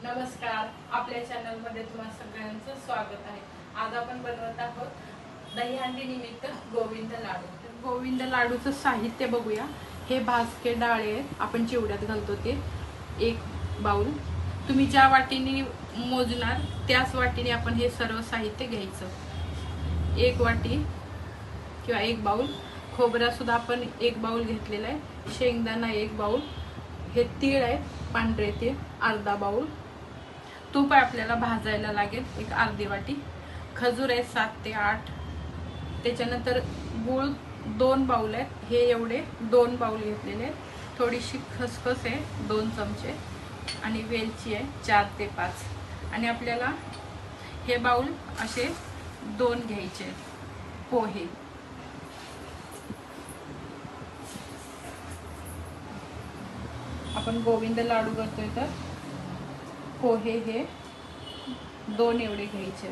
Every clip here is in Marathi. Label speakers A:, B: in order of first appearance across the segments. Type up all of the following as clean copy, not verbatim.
A: नमस्कार, आपल्या चॅनल मध्ये तुम्हा सगळ्यांचं स्वागत आहे। आज आपण बनवत आहोत दहीहंडी निमित्त गोविंद लाडू। गोविंद लाडूचं साहित्य बघूया। हे भाजके डाळे आहेत, आपण चिवड्यात घालतो ते 1 बाउल। तुम्ही ज्या वाटीने मोजणार त्याच वाटीने आपण हे सर्व साहित्य घ्यायचं। 1 वाटी किंवा 1 बाउल खोबरा सुद्धा आपण 1 बाउल घेतलेला आहे। शेंगदाणा 1 बाउल, हे तीळ आहे पांढरे तीळ अर्धा बाउल, तूप आपल्याला भाजायला लागेल 1 अर्धी वाटी, खजूर आहे 7 ते 8, त्याच्यानंतर गूळ 2 बाउल आहेत, हे एवढे 2 बाउल घेतलेले आहेत, थोडीशी खसखस आहे 2 चमचे आणि वेलची आहे 4 ते 5 आणि आपल्याला हे बाउल असे 2 घ्यायचे आहेत। पोहे आपण गोविंद लाडू करतोय तर पोहे हे 2 एवढे घ्यायचे।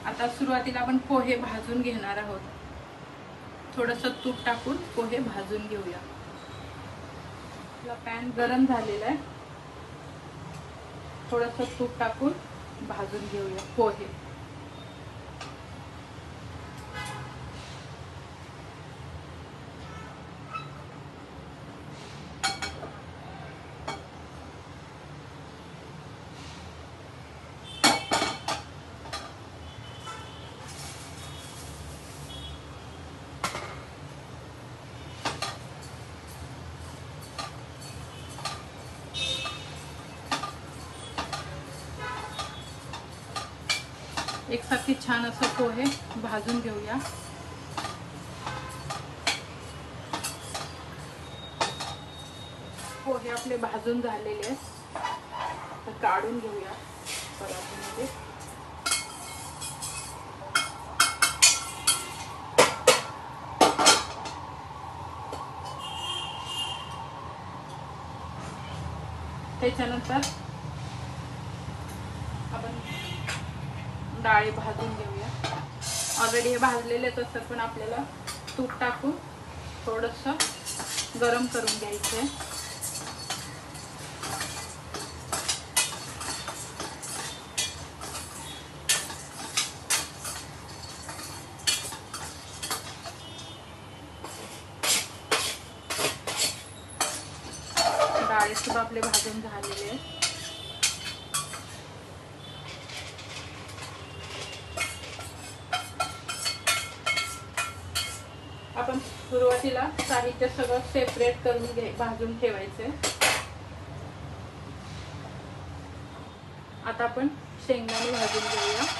A: आता सुरुवातीला आपण पोहे भाजून घेणार आहोत। थोडंसं तूप टाकून पोहे भाजून घेऊया। आपला पॅन गरम झालेला आहे, थोडंसं तूप टाकून भाजून घेऊया पोहे। एकसारखे छान असं पोहे भाजून घेऊया। पोहे आपले भाजून झालेले आहेत, तर काढून घेऊया परातीमध्ये। त्याच्यानंतर आपण डाळी भाजून घेऊया। ऑलरेडी हे भाजलेलेच असतात, पण आपल्याला तूप टाकून थोडंसं गरम करून घ्यायचं आहे। डाळी सुद्धा आपले भाजून झालेले आहेत। आपण सुरुवातीला साहित्य सगळं सेपरेट करून भाजून ठेवायचे। आता आपण शेंगदाणे भाजून घेऊया।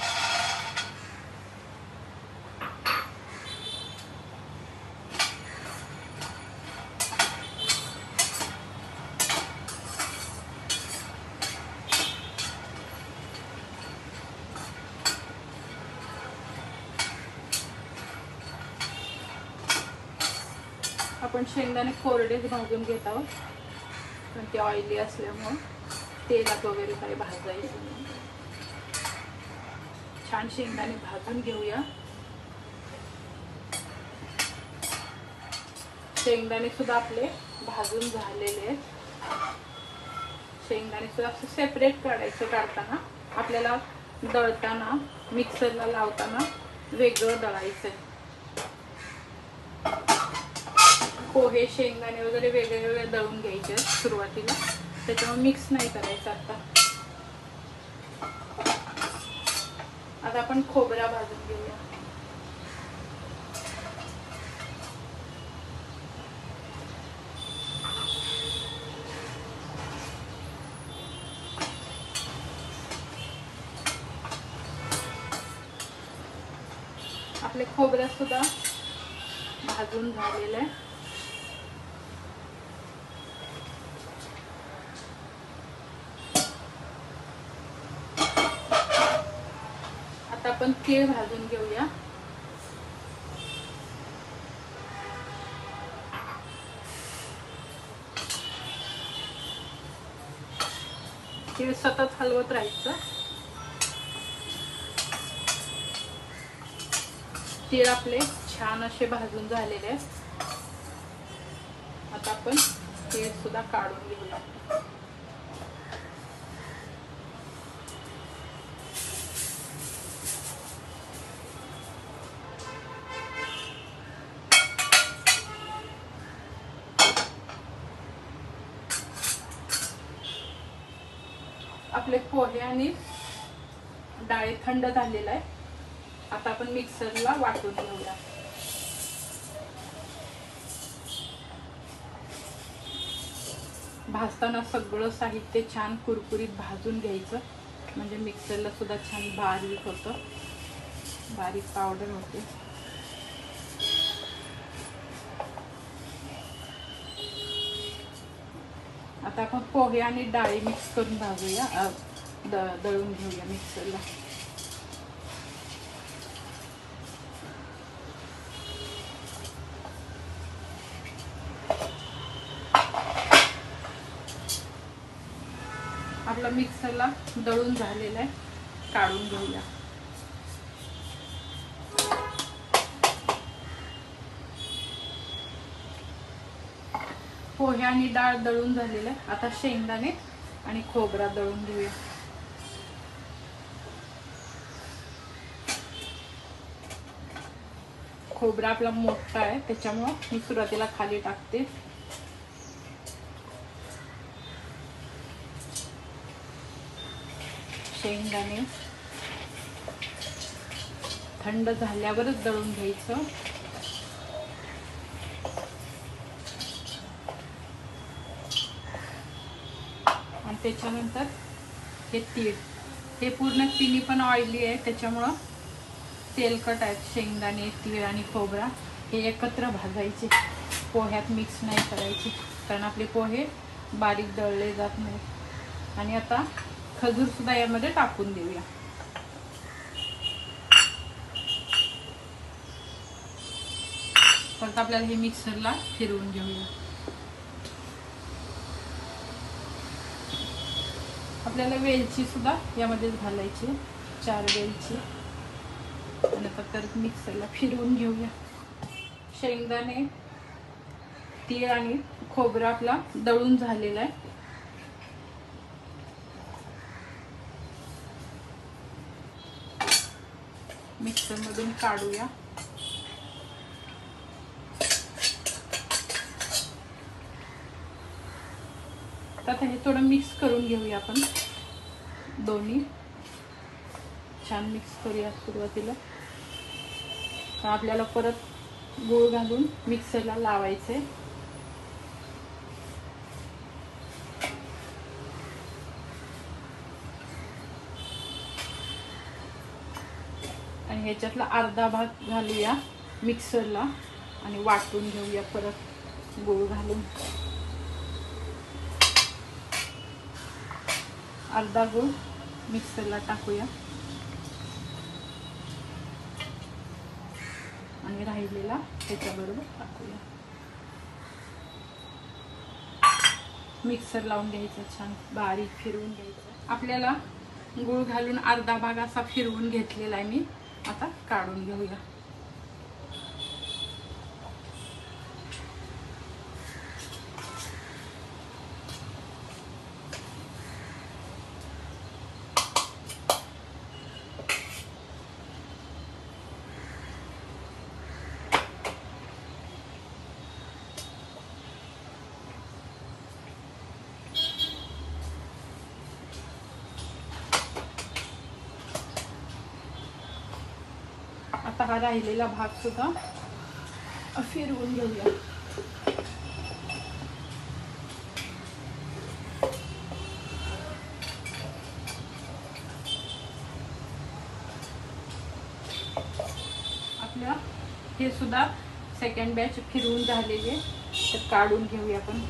A: आपण शेंगदाणे कोरडेच भाजून घेत आहोत, पण ते ऑइली असल्यामुळे तेलात वगैरे काही भाजायचं नाही। छान शेंगदाणे भाजून घेऊया। शेंगदाणे सुद्धा आपले भाजून झालेले आहेत। शेंगदाणे सुद्धा असं सेपरेट काढायचं। काढताना आपल्याला दळताना मिक्सरला लावताना वेगळं दळायचं। पोहे शेंगदाणे वगैरे वेगळे वेगळे दळून घ्यायचे सुरुवातीला, त्याच्यामुळे मिक्स नाही करायचं। आता आपण खोबरा भाजून घेऊया। आपले खोबरा सुद्धा भाजून झालेलं आहे। आपण तीळ भाजून घेऊया। तीळ सतत हलवत राहायचं। तीळ आपले छान असे भाजून झालेले आहेत। आता आपण तीळ सुद्धा काढून घेऊया. आपले पोहे आणि डाळी थंड झालेला आहे. आता आपण मिक्सरला वाटून घेऊया. भाजताना सगळं साहित्य छान कुरकुरीत भाजून घ्यायचं, म्हणजे मिक्सरला सुद्धा छान बारीक होतं, बारीक पावडर होते. आता आपण पोहे आणि डाळी मिक्स करून भाजूया, दळून घेऊया मिक्सरला. आपला मिक्सरला दळून झालेला आहे, काढून घेऊया. पोहे आणि डाळ दळून झालेलं आहे. आता शेंगदाणे आणि खोबरा दळून घेऊया. खोबरा आपला मोठा आहे त्याच्यामुळे मी सुरुवातीला खाली टाकते. शेंगदाणे थंड झाल्यावरच दळून घ्यायचं. आणि त्याच्यानंतर हे तीळ, हे पूर्ण तिन्ही पण ऑइली आहे त्याच्यामुळं तेलकट आहेत. शेंगदाणे, तीळ आणि खोबरा हे एकत्र भाजायचे, पोह्यात मिक्स नाही करायचे, कारण आपले पोहे बारीक दळले जात नाहीत. आणि आता खजूर सुद्धा यामध्ये टाकून देऊया. परत आपल्याला हे मिक्सरला फिरवून घेऊया. आपल्याला वेलची सुद्धा यामध्येच घालायची, 4 वेलची. आणि आता परत मिक्सरला फिरवून घेऊया. शेंगदाणे, तीळ आणि खोबरा आपला दळून झालेला आहे. मिक्सर मधून काढूया. आता हे थोडं मिक्स करून घेऊया आपण, दोन्ही छान मिक्स करूया सुरुवातीला. आपल्याला परत गूळ घालून मिक्सरला लावायचे. आणि ह्याच्यातला अर्धा भाग घालूया मिक्सरला आणि वाटून घेऊया परत गूळ घालून. अर्धा गूळ मिक्सरला टाकूया आणि राहिलेला त्याच्याबरोबर टाकूया. मिक्सर लावून घ्यायचं, छान बारीक फिरवून घ्यायचं. आपल्याला गूळ घालून अर्धा भाग असा फिरवून घेतलेला आहे मी. आता काढून घेऊया. आता हा राहिलेला भाग सुद्धा फिरवून घेऊया. आपल्या हे सुद्धा सेकंड बॅच फिरवून झालेले, तर काढून घेऊया आपण.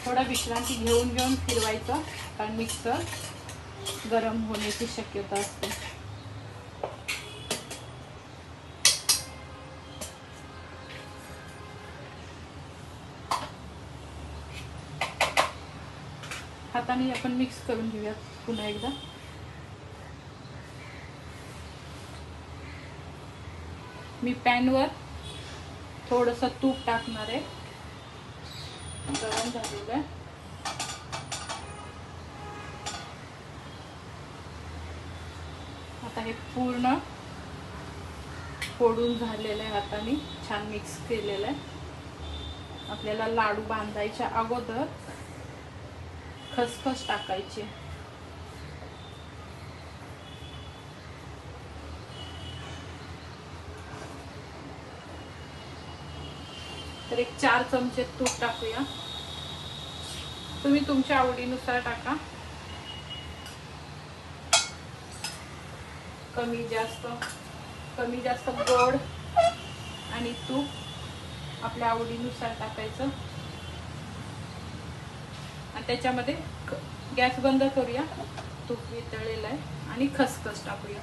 A: थोडा विश्रांती घेऊन फिरवायचं, कारण मिक्सर गरम होण्याची शक्यता असते. हाताने आपण मिक्स करून घेऊया पुन्हा एकदा. मी पॅनवर थोडंसं तूप टाकणार आहे. गरम झालेलं आहे. आता हे पूर्ण फोडून झालेलं आहे, हाताने छान मिक्स केलेलं आहे. आपल्याला लाडू बांधायच्या अगोदर खसखस टाकायची. तर एक 4 चमचे तूप टाकूया. तुम्ही तुमच्या आवडीनुसार टाका, कमी जास्त गोड आणि तूप आपल्या आवडीनुसार टाकायचं. आणि त्याच्यामध्ये गॅस बंद करूया. तूप वितळलेलं आहे आणि खसखस टाकूया.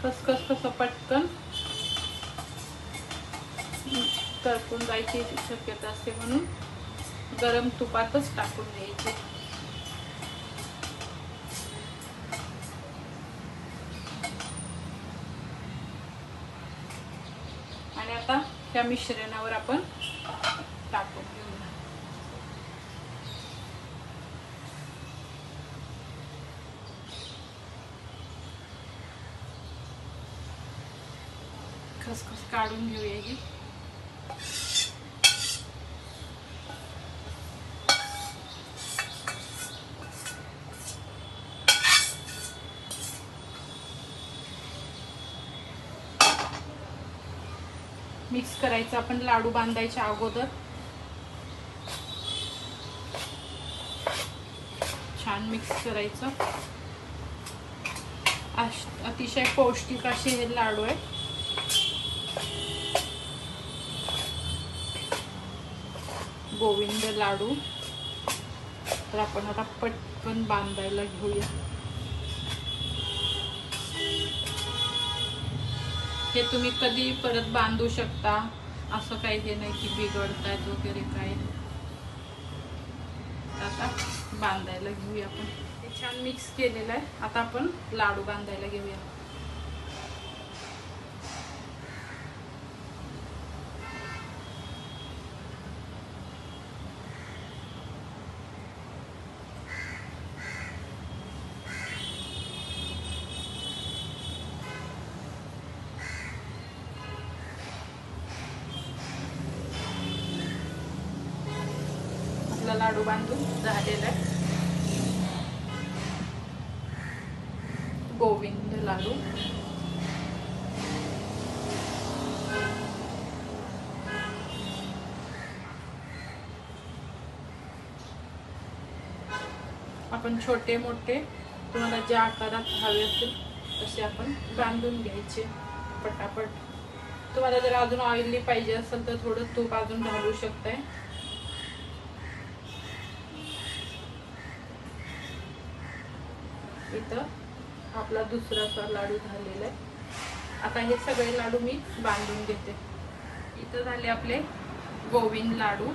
A: खसखस कसं पटकन करपून जायची शक्यता असते, म्हणून गरम तुपातच टाकून द्यायची. आणि आता त्या मिश्रणावर आपण टाकून घेऊया. खसखस काढून घेऊया ही. मिक्स करायचं आपण लाडू बांधायच्या अगोदर. छान मिक्स करायचं. अतिशय पौष्टिक असे हे लाडू आहे. गोविंद लाडू. तर आपण आता पटकन बांधायला घेऊया. हे तुम्ही कधी परत बांधू शकता, असं काही हे नाही की बिघडतात वगैरे काय. आता बांधायला घेऊया आपण. हे छान मिक्स केलेलं आहे. आता आपण लाडू बांधायला घेऊया. लाडू बांधून झालेला आहे. गोविंद लाडू. आपण छोटे मोठे तुम्हाला ज्या आकारात हवे असेल तसे आपण बांधून घ्यायचे पटापट. तुम्हाला जर अजून ऑइली पाहिजे असेल तर थोडं तूप अजून घालू शकताय. इथं आपला दुसरा लाडू झालेला आहे. आता हे सगळे लाडू मी बांधून घेते. इथं झाले आपले गोविंद लाडू.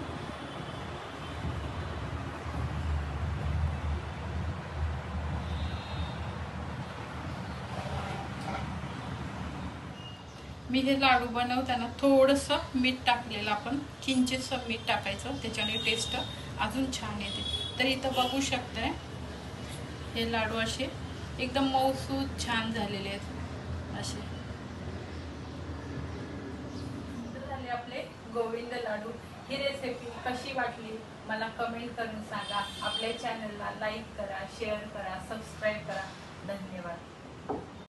A: मी हे लाडू बनवताना थोडंसं मीठ टाकलेलं, आपण किंचितसं मीठ टाकायचं, त्याच्याने टेस्ट अजून छान येते. तर इथं बघू शकताय हे लाडू असे एकदम मऊसूत छान झालेले आहेत. असे झाले आपले गोविंद लाडू. ही रेसिपी कशी वाटली मला कमेंट करून सांगा. आपल्या चॅनलला लाईक करा, शेअर करा, सबस्क्राईब करा. धन्यवाद.